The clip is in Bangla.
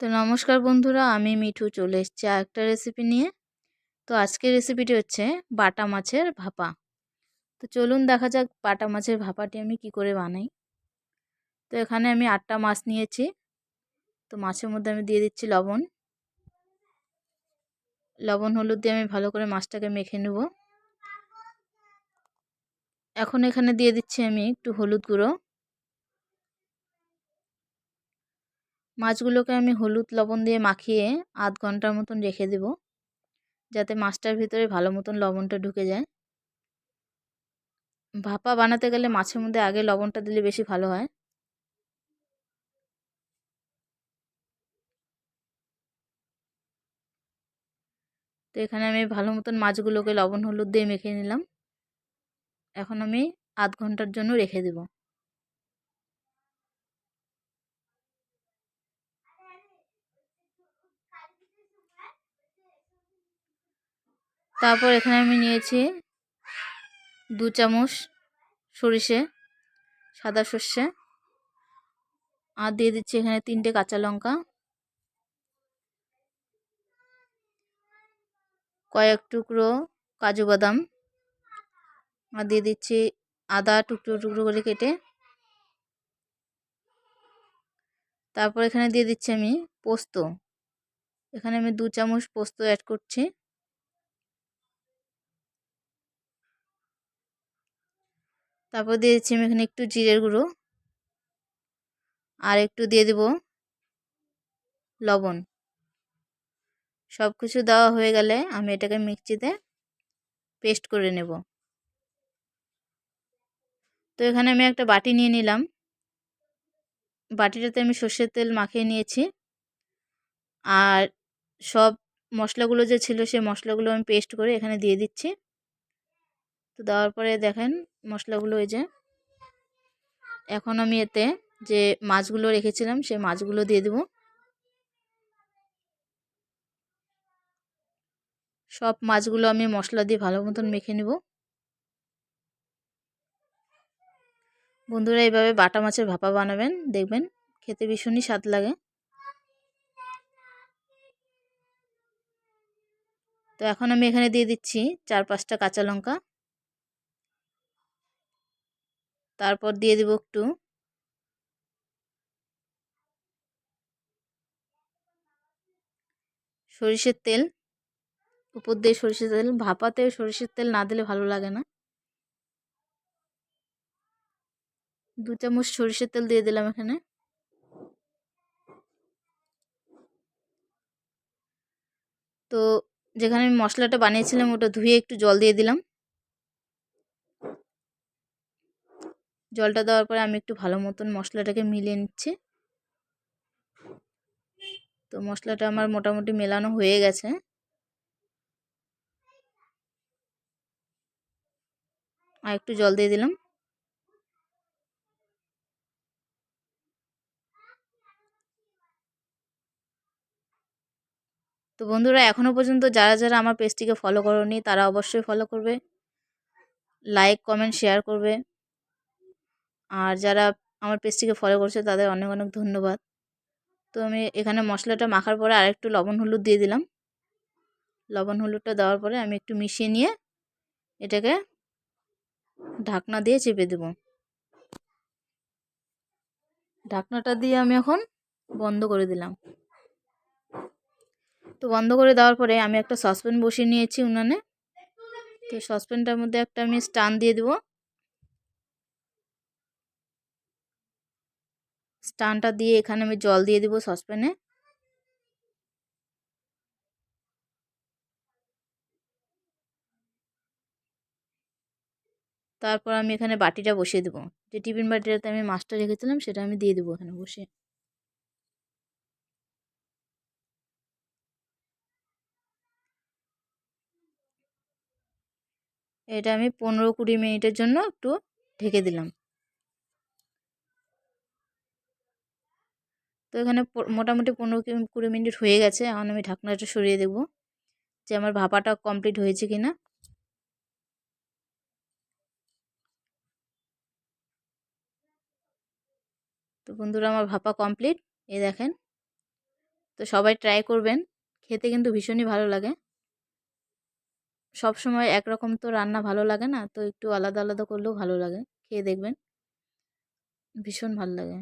তো নমস্কার বন্ধুরা, আমি মিঠু চলে এসেছি আরেকটা রেসিপি নিয়ে। তো আজকের রেসিপিটি হচ্ছে বাটা মাছের ভাপা। তো চলুন দেখা যাক বাটা মাছের ভাপাটি আমি কি করে বানাই। তো এখানে আমি 8টা মাছ নিয়েছি। তো মাছের মধ্যে আমি দিয়ে দিচ্ছি লবণ। লবণ হলুদ দিয়ে আমি ভালো করে মাছটাকে মেখে নেব। এখন এখানে দিয়ে দিচ্ছি আমি একটু হলুদ গুঁড়ো। মাছগুলোকে আমি হলুদ লবণ দিয়ে মাখিয়ে আধ ঘন্টার মতন রেখে দেব, যাতে মাছটার ভিতরে ভালো মতন লবণটা ঢুকে যায়। ভাপা বানাতে গেলে মাছের মধ্যে আগে লবণটা দিলে বেশি ভালো হয়। তো এখানে আমি ভালো মতন মাছগুলোকে লবণ হলুদ দিয়ে মেখে নিলাম। এখন আমি আধ ঘন্টার জন্য রেখে দেব। তারপর এখানে আমি নিয়েছি 2 চামচ সরিষে, সাদা সর্ষে, আর দিয়ে দিচ্ছি এখানে 3টে কাঁচা লঙ্কা, কয়েক টুকরো কাজু বাদাম, আর দিয়ে দিচ্ছি আদা টুকরো টুকরো করে কেটে। তারপর এখানে দিয়ে দিচ্ছি আমি পোস্ত। এখানে আমি 2 চামচ পোস্ত অ্যাড করছি। তারপর দিয়ে দিচ্ছি আমি এখানে একটু জিরের গুঁড়ো, আর একটু দিয়ে দেব লবণ। সব কিছু দেওয়া হয়ে গেলে আমি এটাকে মিক্সিতে পেস্ট করে নেব। তো এখানে আমি একটা বাটি নিয়ে নিলাম। বাটিটাতে আমি সর্ষের তেল মাখিয়ে নিয়েছি, আর সব মশলাগুলো যে ছিল সেই মশলাগুলো আমি পেস্ট করে এখানে দিয়ে দিচ্ছি। তো দেওয়ার পরে দেখেন মশলাগুলো এই যে, এখন আমি এতে যে মাছগুলো রেখেছিলাম সেই মাছগুলো দিয়ে দেব। সব মাছগুলো আমি মশলা দিয়ে ভালো মতন মেখে নেব। বন্ধুরা, এইভাবে বাটা মাছের ভাপা বানাবেন, দেখবেন খেতে ভীষণই স্বাদ লাগে। তো এখন আমি এখানে দিয়ে দিচ্ছি 4-5টা কাঁচা লঙ্কা। তারপর দিয়ে দেব একটু সরিষার তেল। উপর দিয়ে সরিষার তেল, ভাপাতে সরিষার তেল না দিলে ভালো লাগে না। 2 চামচ সরিষার তেল দিয়ে দিলাম এখানে। তো যেখানে আমি মশলাটা বানিয়েছিলাম ওটা ধুয়ে একটু জল দিয়ে দিলাম। জলটা দেওয়ার পরে আমি একটু ভালো মতন মশলাটাকে মিলিয়ে নিচ্ছি। তো মশলাটা আমার মোটামুটি মেলানো হয়ে গেছে। আর একটু জল দিয়ে দিলাম। তো বন্ধুরা, এখনও পর্যন্ত যারা যারা আমার পেজটিকে ফলো করোনি তারা অবশ্যই ফলো করবে, লাইক কমেন্ট শেয়ার করবে। আর যারা আমার পেজটিকে ফলো করছে তাদের অনেক অনেক ধন্যবাদ। তো আমি এখানে মশলাটা মাখার পরে আরেকটু লবণ হলুদ দিয়ে দিলাম। লবণ হলুদটা দেওয়ার পরে আমি একটু মিশিয়ে নিয়ে এটাকে ঢাকনা দিয়ে চেপে দেব। ঢাকনাটা দিয়ে আমি এখন বন্ধ করে দিলাম। তো বন্ধ করে দেওয়ার পরে আমি একটা সসপ্যান বসিয়ে নিয়েছি উনানে। তো সসপ্যানটার মধ্যে একটা আমি স্ট্যান্ড দিয়ে দেব। স্ট্যান্ডটা দিয়ে এখানে আমি জল দিয়ে দেব সসপ্যানে। তারপর আমি এখানে বাটিটা বসিয়ে দেবো। যে টিফিন বাটিটাতে আমি মাছটা রেখেছিলাম সেটা আমি দিয়ে দেবো এখানে বসে। এটা আমি 15-20 মিনিটের জন্য একটু ঢেকে দিলাম। তো এখানে মোটামুটি 15-20 মিনিট হয়ে গেছে। এখন আমি ঢাকনাটা সরিয়ে দেখব যে আমার ভাপাটা কমপ্লিট হয়েছে কিনা। তো বন্ধুরা, আমার ভাপা কমপ্লিট। এই দেখেন তো সবাই ট্রাই করবেন, খেতে কিন্তু ভীষণই ভালো লাগে। সবসময় একরকম তো রান্না ভালো লাগে না, তো একটু আলাদা আলাদা করলেও ভালো লাগে। খেয়ে দেখবেন, ভীষণ ভালো লাগে।